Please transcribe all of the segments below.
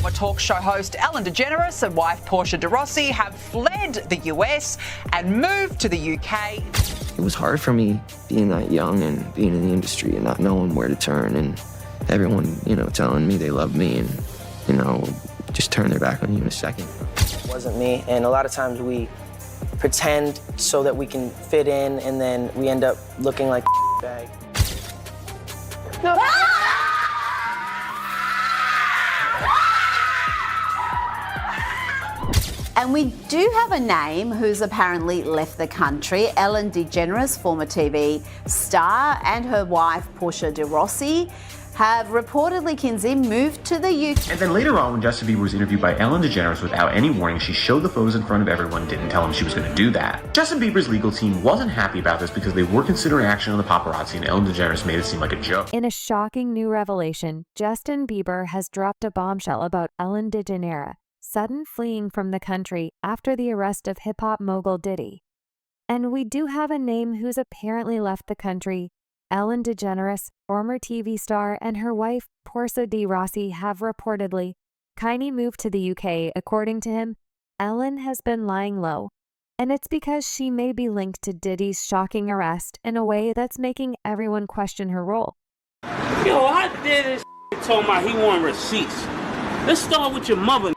Former talk show host Ellen DeGeneres and wife Portia de Rossi have fled the US and moved to the UK. It was hard for me being that young and being in the industry and not knowing where to turn, and everyone, telling me they love me and, just turn their back on you in a second. It wasn't me, and a lot of times we pretend so that we can fit in, and then we end up looking like a bag. No. And we do have a name who's apparently left the country. Ellen DeGeneres, former TV star, and her wife, Portia de Rossi, have reportedly, Kinsey, moved to the UK. And then later on, when Justin Bieber was interviewed by Ellen DeGeneres without any warning, she showed the photos in front of everyone and didn't tell him she was going to do that. Justin Bieber's legal team wasn't happy about this because they were considering action on the paparazzi, and Ellen DeGeneres made it seem like a joke. In a shocking new revelation, Justin Bieber has dropped a bombshell about Ellen DeGeneres' sudden fleeing from the country after the arrest of hip-hop mogul Diddy. And we do have a name who's apparently left the country. Ellen DeGeneres, former TV star, and her wife, Portia de Rossi, have reportedly moved to the UK. According to him, Ellen has been lying low, and it's because she may be linked to Diddy's shocking arrest in a way that's making everyone question her role. Yo, I did this told me he wanted receipts. Let's start with your mother.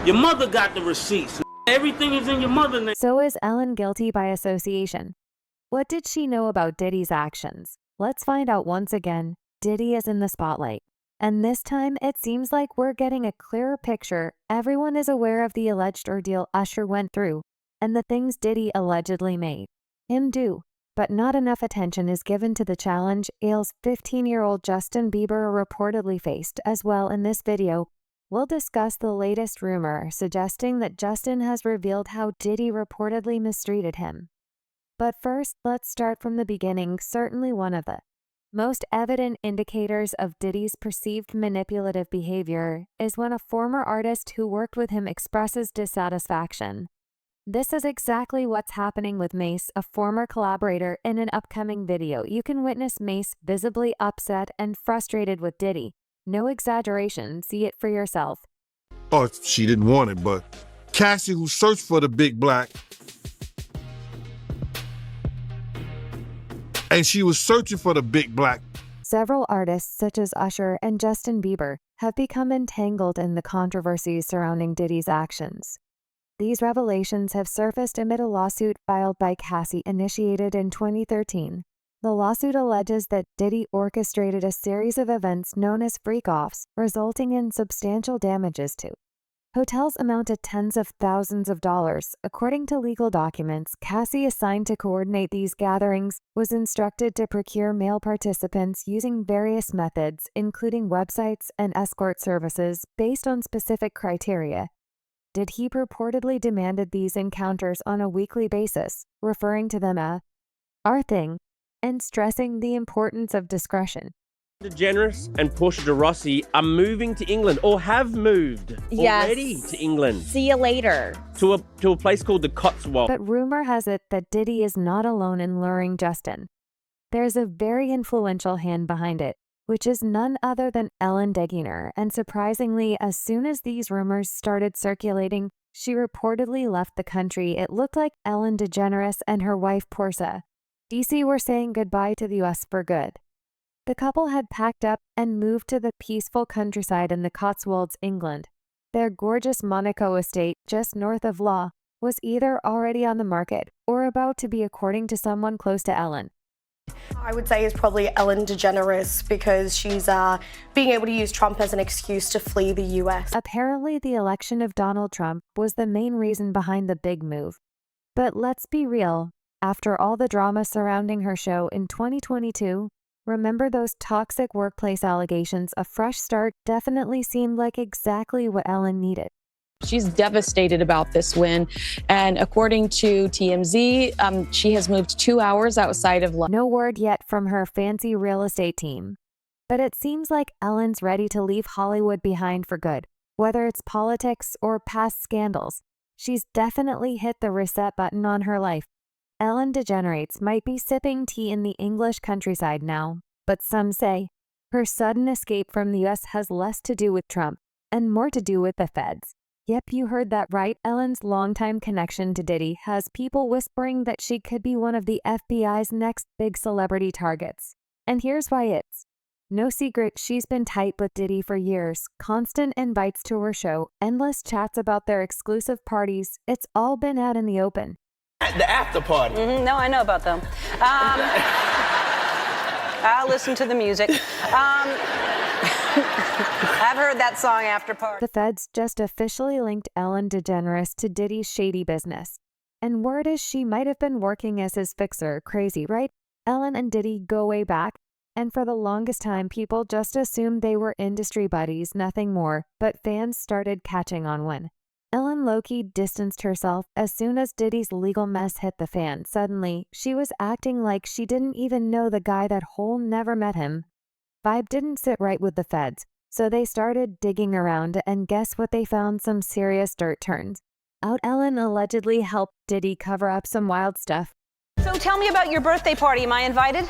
Your mother got the receipts. Everything is in your mother's name. So is Ellen guilty by association? What did she know about Diddy's actions? Let's find out once again. Diddy is in the spotlight. And this time, it seems like we're getting a clearer picture. Everyone is aware of the alleged ordeal Usher went through and the things Diddy allegedly made him do. But not enough attention is given to the challenge Aile's 15-year-old Justin Bieber reportedly faced as well. In this video, we'll discuss the latest rumor suggesting that Justin has revealed how Diddy reportedly mistreated him. But first, let's start from the beginning. Certainly one of the most evident indicators of Diddy's perceived manipulative behavior is when a former artist who worked with him expresses dissatisfaction. This is exactly what's happening with Mace, a former collaborator. In an upcoming video, you can witness Mace visibly upset and frustrated with Diddy. No exaggeration, see it for yourself. Oh, she didn't want it, but Cassie, who searched for the big black, and she was searching for the big black. Several artists, such as Usher and Justin Bieber, have become entangled in the controversies surrounding Diddy's actions. These revelations have surfaced amid a lawsuit filed by Cassie initiated in 2013. The lawsuit alleges that Diddy orchestrated a series of events known as freak-offs, resulting in substantial damages to hotels amount to tens of thousands of dollars. According to legal documents, Cassie, assigned to coordinate these gatherings, was instructed to procure male participants using various methods, including websites and escort services, based on specific criteria. Diddy purportedly demanded these encounters on a weekly basis, referring to them as our thing, and stressing the importance of discretion. DeGeneres and Portia de Rossi are moving to England, or have moved already to England. See you later. To a place called the Cotswolds. But rumor has it that Diddy is not alone in luring Justin. There's a very influential hand behind it, which is none other than Ellen DeGeneres. And surprisingly, as soon as these rumors started circulating, she reportedly left the country. It looked like Ellen DeGeneres and her wife Portia DC were saying goodbye to the US for good. The couple had packed up and moved to the peaceful countryside in the Cotswolds, England. Their gorgeous Monaco estate, just north of Law, was either already on the market or about to be, according to someone close to Ellen. I would say is probably Ellen DeGeneres, because she's being able to use Trump as an excuse to flee the US. Apparently, the election of Donald Trump was the main reason behind the big move. But let's be real, after all the drama surrounding her show in 2022, remember those toxic workplace allegations? A fresh start definitely seemed like exactly what Ellen needed. She's devastated about this win, and according to TMZ, she has moved 2 hours outside of London. No word yet from her fancy real estate team. But it seems like Ellen's ready to leave Hollywood behind for good. Whether it's politics or past scandals, she's definitely hit the reset button on her life. Ellen DeGeneres might be sipping tea in the English countryside now, but some say her sudden escape from the US has less to do with Trump and more to do with the feds. Yep, you heard that right. Ellen's longtime connection to Diddy has people whispering that she could be one of the FBI's next big celebrity targets. And here's why it's no secret she's been tight with Diddy for years. Constant invites to her show, endless chats about their exclusive parties. It's all been out in the open. The after party. No, I know about them. I'll listen to the music. I've heard that song After Party. The feds just officially linked Ellen DeGeneres to Diddy's shady business. And word is she might have been working as his fixer. Crazy, right? Ellen and Diddy go way back, and for the longest time, people just assumed they were industry buddies, nothing more, but fans started catching on when Ellen low-key distanced herself as soon as Diddy's legal mess hit the fan. Suddenly, she was acting like she didn't even know the guy that whole never met him. Vibe didn't sit right with the feds, so they started digging around, and guess what they found? Some serious dirt turns. Out Ellen allegedly helped Diddy cover up some wild stuff. So tell me about your birthday party. Am I invited?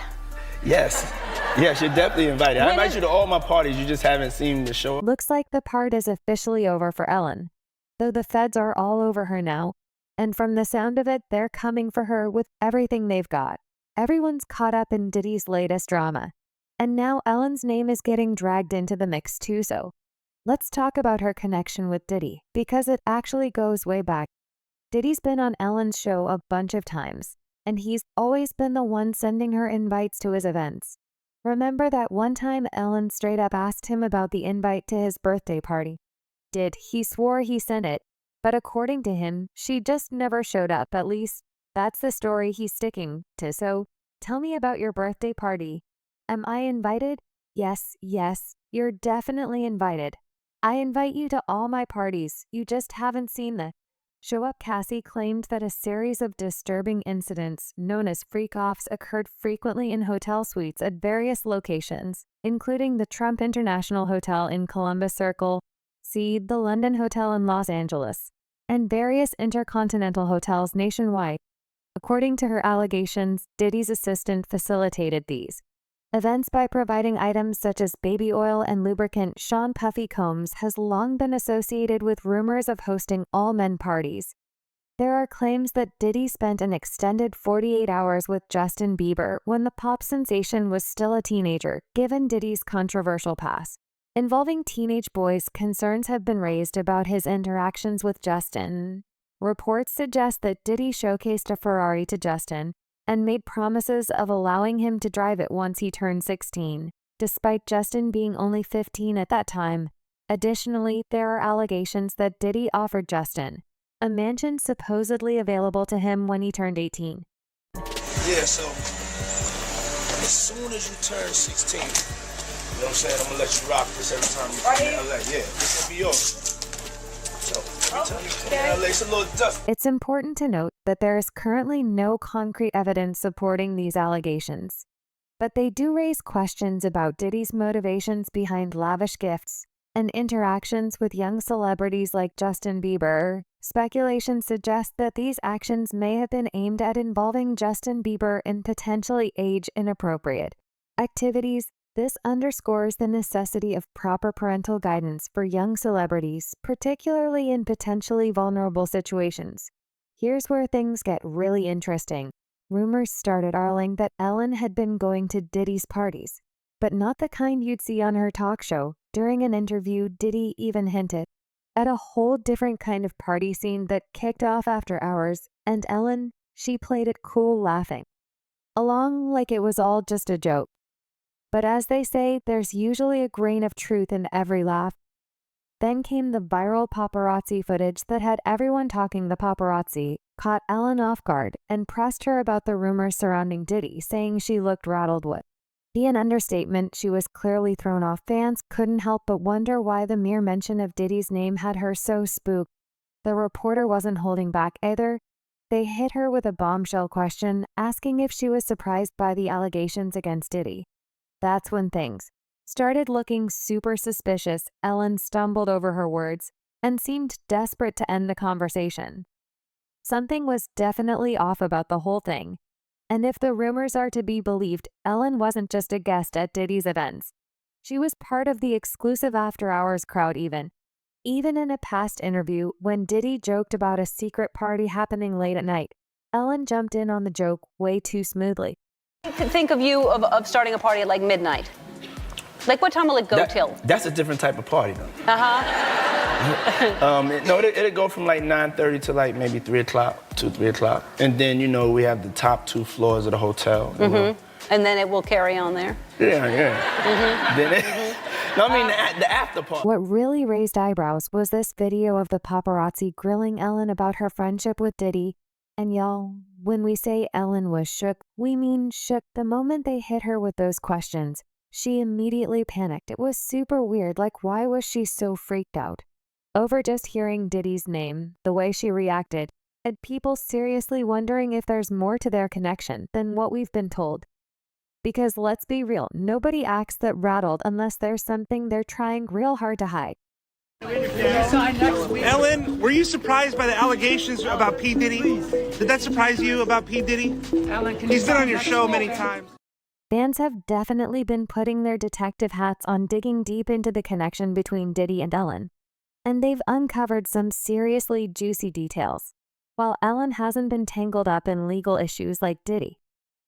Yes. Yes, you're definitely invited. I invite you to all my parties. You just haven't seen the show. Looks like the part is officially over for Ellen, though the feds are all over her now. And from the sound of it, they're coming for her with everything they've got. Everyone's caught up in Diddy's latest drama. And now Ellen's name is getting dragged into the mix too, so let's talk about her connection with Diddy, because it actually goes way back. Diddy's been on Ellen's show a bunch of times, and he's always been the one sending her invites to his events. Remember that one time Ellen straight up asked him about the invite to his birthday party? He swore he sent it, but according to him, she just never showed up. At least, that's the story he's sticking to. So, tell me about your birthday party. Am I invited? Yes, you're definitely invited. I invite you to all my parties. You just haven't seen the show up. Cassie claimed that a series of disturbing incidents, known as freak-offs, occurred frequently in hotel suites at various locations, including the Trump International Hotel in Columbus Circle, the London Hotel in Los Angeles, and various intercontinental hotels nationwide. According to her allegations, Diddy's assistant facilitated these events by providing items such as baby oil and lubricant. Sean Puffy Combs has long been associated with rumors of hosting all-men parties. There are claims that Diddy spent an extended 48 hours with Justin Bieber when the pop sensation was still a teenager, given Diddy's controversial past. Involving teenage boys, concerns have been raised about his interactions with Justin. Reports suggest that Diddy showcased a Ferrari to Justin and made promises of allowing him to drive it once he turned 16, despite Justin being only 15 at that time. Additionally, there are allegations that Diddy offered Justin a mansion supposedly available to him when he turned 18. Yeah, so as soon as you turn 16, you know what I'm saying, I'm gonna let you rock this every time you come to LA. Yeah, this will be yours. It's important to note that there is currently no concrete evidence supporting these allegations, but they do raise questions about Diddy's motivations behind lavish gifts and interactions with young celebrities like Justin Bieber. Speculation suggests that these actions may have been aimed at involving Justin Bieber in potentially age-inappropriate activities. This underscores the necessity of proper parental guidance for young celebrities, particularly in potentially vulnerable situations. Here's where things get really interesting. Rumors started arling that Ellen had been going to Diddy's parties, but not the kind you'd see on her talk show. During an interview, Diddy even hinted at a whole different kind of party scene that kicked off after hours, and Ellen, she played it cool, laughing along like it was all just a joke. But as they say, there's usually a grain of truth in every laugh. Then came the viral paparazzi footage that had everyone talking. The paparazzi caught Ellen off guard and pressed her about the rumors surrounding Diddy, saying she looked rattled. Would be an understatement. She was clearly thrown off. Fans couldn't help but wonder why the mere mention of Diddy's name had her so spooked. The reporter wasn't holding back either. They hit her with a bombshell question, asking if she was surprised by the allegations against Diddy. That's when things started looking super suspicious. Ellen stumbled over her words and seemed desperate to end the conversation. Something was definitely off about the whole thing. And if the rumors are to be believed, Ellen wasn't just a guest at Diddy's events. She was part of the exclusive after-hours crowd even, Even in a past interview, when Diddy joked about a secret party happening late at night, Ellen jumped in on the joke way too smoothly. Think of you of starting a party at like midnight. Like what time will it go till? That's a different type of party though. Uh-huh. No, it'll go from like 9:30 to like maybe 3 o'clock, 3 o'clock. And then, you know, we have the top 2 floors of the hotel. You know. And then it will carry on there? Yeah. Then no, I mean the after party. What really raised eyebrows was this video of the paparazzi grilling Ellen about her friendship with Diddy. And y'all, when we say Ellen was shook, we mean shook. The moment they hit her with those questions, she immediately panicked. It was super weird. Like, why was she so freaked out? Over just hearing Diddy's name, the way she reacted, and people seriously wondering if there's more to their connection than what we've been told. Because let's be real, nobody acts that rattled unless there's something they're trying real hard to hide. Ellen, were you surprised by the allegations about P. Diddy? Did that surprise you about P. Diddy? He's been on your show many times. Fans have definitely been putting their detective hats on, digging deep into the connection between Diddy and Ellen. And they've uncovered some seriously juicy details. While Ellen hasn't been tangled up in legal issues like Diddy,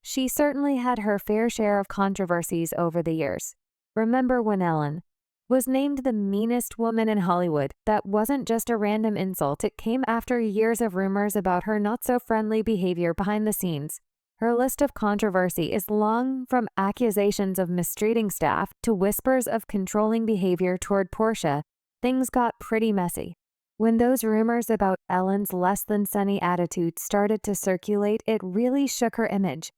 she certainly had her fair share of controversies over the years. Remember when Ellen was named the meanest woman in Hollywood? That wasn't just a random insult. It came after years of rumors about her not-so-friendly behavior behind the scenes. Her list of controversy is long, from accusations of mistreating staff to whispers of controlling behavior toward Portia. Things got pretty messy. When those rumors about Ellen's less-than-sunny attitude started to circulate, it really shook her image.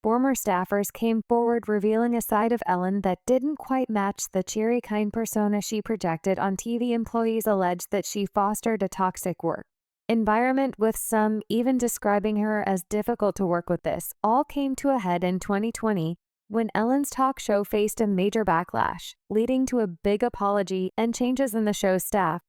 Former staffers came forward revealing a side of Ellen that didn't quite match the cheery, kind persona she projected on TV. Employees alleged that she fostered a toxic work environment, with some even describing her as difficult to work with. This all came to a head in 2020 when Ellen's talk show faced a major backlash, leading to a big apology and changes in the show's staff.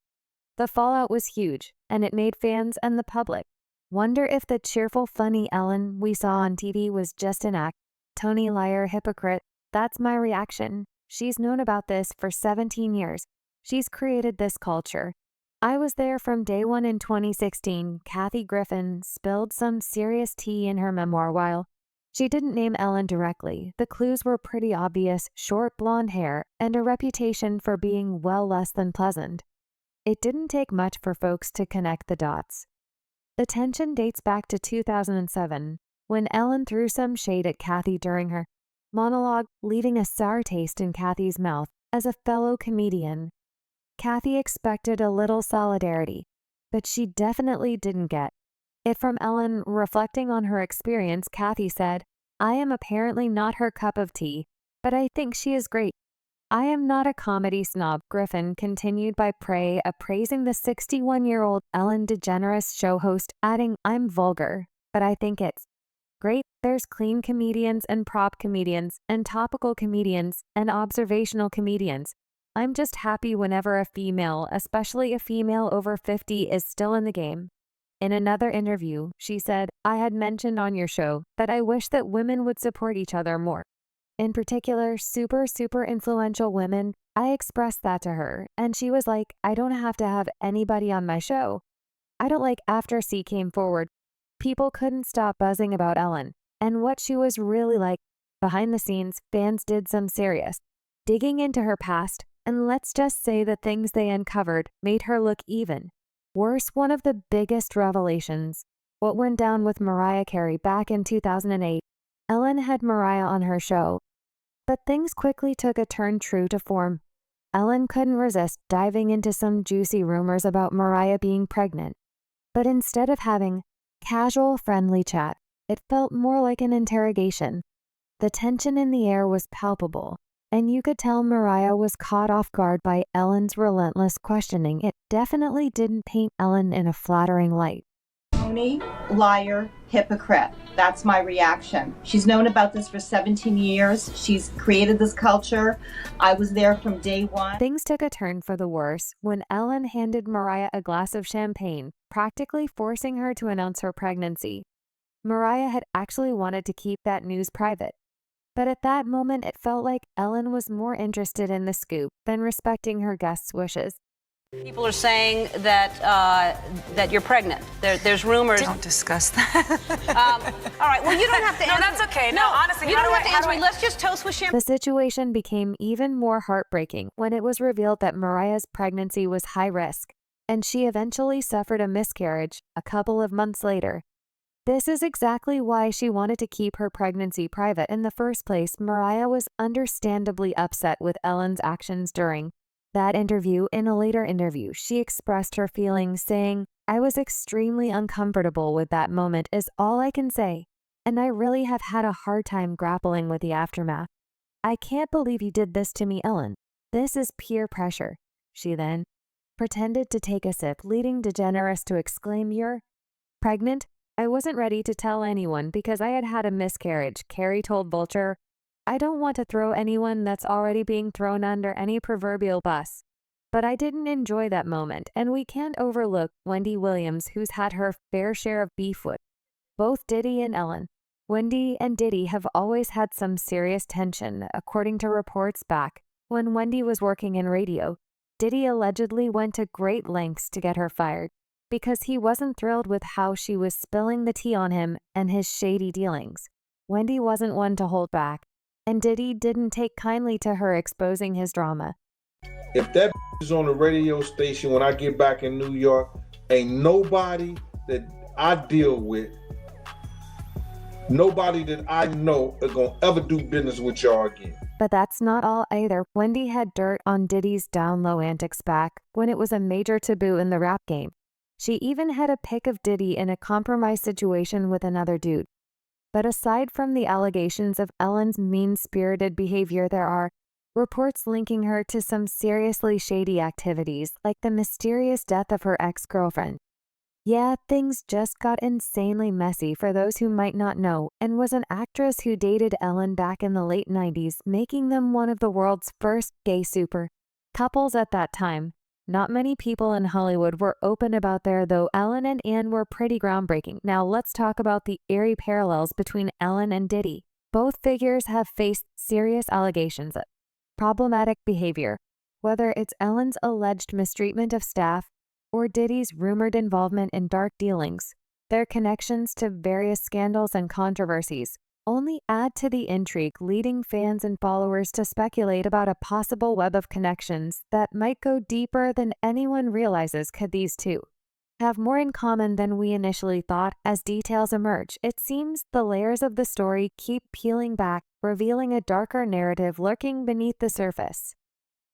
The fallout was huge, and it made fans and the public wonder if the cheerful, funny Ellen we saw on TV was just an act. Tony, liar, hypocrite. That's my reaction. She's known about this for 17 years. She's created this culture. I was there from day one in 2016. Kathy Griffin spilled some serious tea in her memoir. While she didn't name Ellen directly, the clues were pretty obvious: short blonde hair and a reputation for being well less than pleasant. It didn't take much for folks to connect the dots. The tension dates back to 2007, when Ellen threw some shade at Kathy during her monologue, leaving a sour taste in Kathy's mouth. As a fellow comedian, Kathy expected a little solidarity, but she definitely didn't get it from Ellen. Reflecting on her experience, Kathy said, "I am apparently not her cup of tea, but I think she is great. I am not a comedy snob." Griffin continued by praising the 61-year-old Ellen DeGeneres show host, adding, "I'm vulgar, but I think it's great. There's clean comedians and prop comedians and topical comedians and observational comedians. I'm just happy whenever a female, especially a female over 50, is still in the game." In another interview, she said, "I had mentioned on your show that I wish that women would support each other more. In particular, super influential women. I expressed that to her, and she was like, I don't have to have anybody on my show. I don't like." After C came forward, people couldn't stop buzzing about Ellen and what she was really like. Behind the scenes, fans did some serious digging into her past, and let's just say the things they uncovered made her look even worse. One of the biggest revelations: what went down with Mariah Carey back in 2008. Ellen had Mariah on her show, but things quickly took a turn. True to form, Ellen couldn't resist diving into some juicy rumors about Mariah being pregnant. But instead of having casual, friendly chat, it felt more like an interrogation. The tension in the air was palpable, and you could tell Mariah was caught off guard by Ellen's relentless questioning. It definitely didn't paint Ellen in a flattering light. Tony, liar, hypocrite. That's my reaction. She's known about this for 17 years. She's created this culture. I was there from day one. Things took a turn for the worse when Ellen handed Mariah a glass of champagne, practically forcing her to announce her pregnancy. Mariah had actually wanted to keep that news private, but at that moment it felt like Ellen was more interested in the scoop than respecting her guests' wishes. People are saying that that you're pregnant. There's rumors. Don't discuss that. All right. Well, you don't have to. No, answer. that's okay. No, honestly, you how don't do have I- to how answer do me. I- Let's just toast with champagne. The situation became even more heartbreaking when it was revealed that Mariah's pregnancy was high risk, and she eventually suffered a miscarriage a couple of months later. This is exactly why she wanted to keep her pregnancy private in the first place. Mariah was understandably upset with Ellen's actions during that interview. In a later interview, she expressed her feelings, saying, "I was extremely uncomfortable with that moment is all I can say, and I really have had a hard time grappling with the aftermath. I can't believe you did this to me, Ellen. This is peer pressure." She then pretended to take a sip, leading DeGeneres to exclaim, "You're pregnant? I wasn't ready to tell anyone because I had had a miscarriage," Carrie told Vulture. "I don't want to throw anyone that's already being thrown under any proverbial bus. But I didn't enjoy that moment, and we can't overlook Wendy Williams, who's had her fair share of beef with both Diddy and Ellen. Wendy and Diddy have always had some serious tension, according to reports back when Wendy was working in radio. Diddy allegedly went to great lengths to get her fired because he wasn't thrilled with how she was spilling the tea on him and his shady dealings. Wendy wasn't one to hold back, and Diddy didn't take kindly to her exposing his drama. If that is on the radio station when I get back in New York, ain't nobody that I deal with, nobody that I know is gonna ever do business with y'all again. But that's not all either. Wendy had dirt on Diddy's down-low antics back when it was a major taboo in the rap game. She even had a pic of Diddy in a compromised situation with another dude. But aside from the allegations of Ellen's mean-spirited behavior, there are reports linking her to some seriously shady activities, like the mysterious death of her ex-girlfriend. Yeah, things just got insanely messy for those who might not know, and was an actress who dated Ellen back in the late 90s, making them one of the world's first gay super couples at that time. Not many people in Hollywood were open about there, though Ellen and Anne were pretty groundbreaking. Now let's talk about the eerie parallels between Ellen and Diddy. Both figures have faced serious allegations of problematic behavior, whether it's Ellen's alleged mistreatment of staff or Diddy's rumored involvement in dark dealings. Their connections to various scandals and controversies only add to the intrigue, leading fans and followers to speculate about a possible web of connections that might go deeper than anyone realizes. Could these two have more in common than we initially thought? As details emerge, it seems the layers of the story keep peeling back, revealing a darker narrative lurking beneath the surface.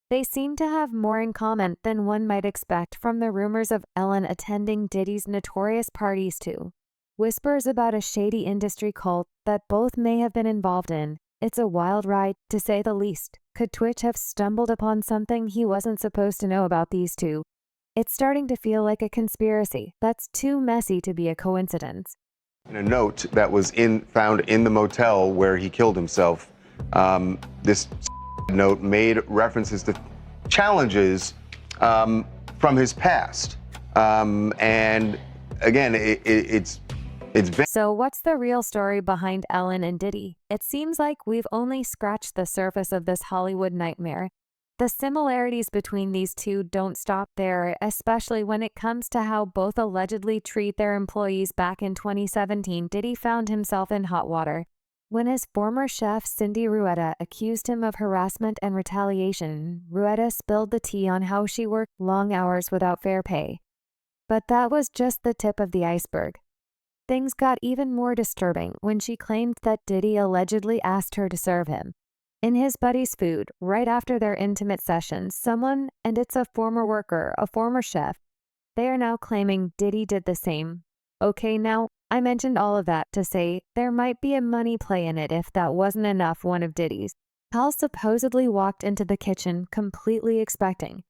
They seem to have more in common than one might expect, from the rumors of Ellen attending Diddy's notorious parties to whispers about a shady industry cult that both may have been involved in. It's a wild ride, to say the least. Could Twitch have stumbled upon something he wasn't supposed to know about these two? It's starting to feel like a conspiracy that's too messy to be a coincidence. In a note that was found in the motel where he killed himself, this note made references to challenges from his past. And again, it's So what's the real story behind Ellen and Diddy? It seems like we've only scratched the surface of this Hollywood nightmare. The similarities between these two don't stop there, especially when it comes to how both allegedly treat their employees. Back in 2017, Diddy found himself in hot water when his former chef, Cindy Rueda, accused him of harassment and retaliation. Rueda spilled the tea on how she worked long hours without fair pay. But that was just the tip of the iceberg. Things got even more disturbing when she claimed that Diddy allegedly asked her to serve him in his buddy's food right after their intimate sessions. Someone, and it's a former worker, a former chef, they are now claiming Diddy did the same. Okay, now, I mentioned all of that to say there might be a money play in it. If that wasn't enough, one of Diddy's pals supposedly walked into the kitchen completely expecting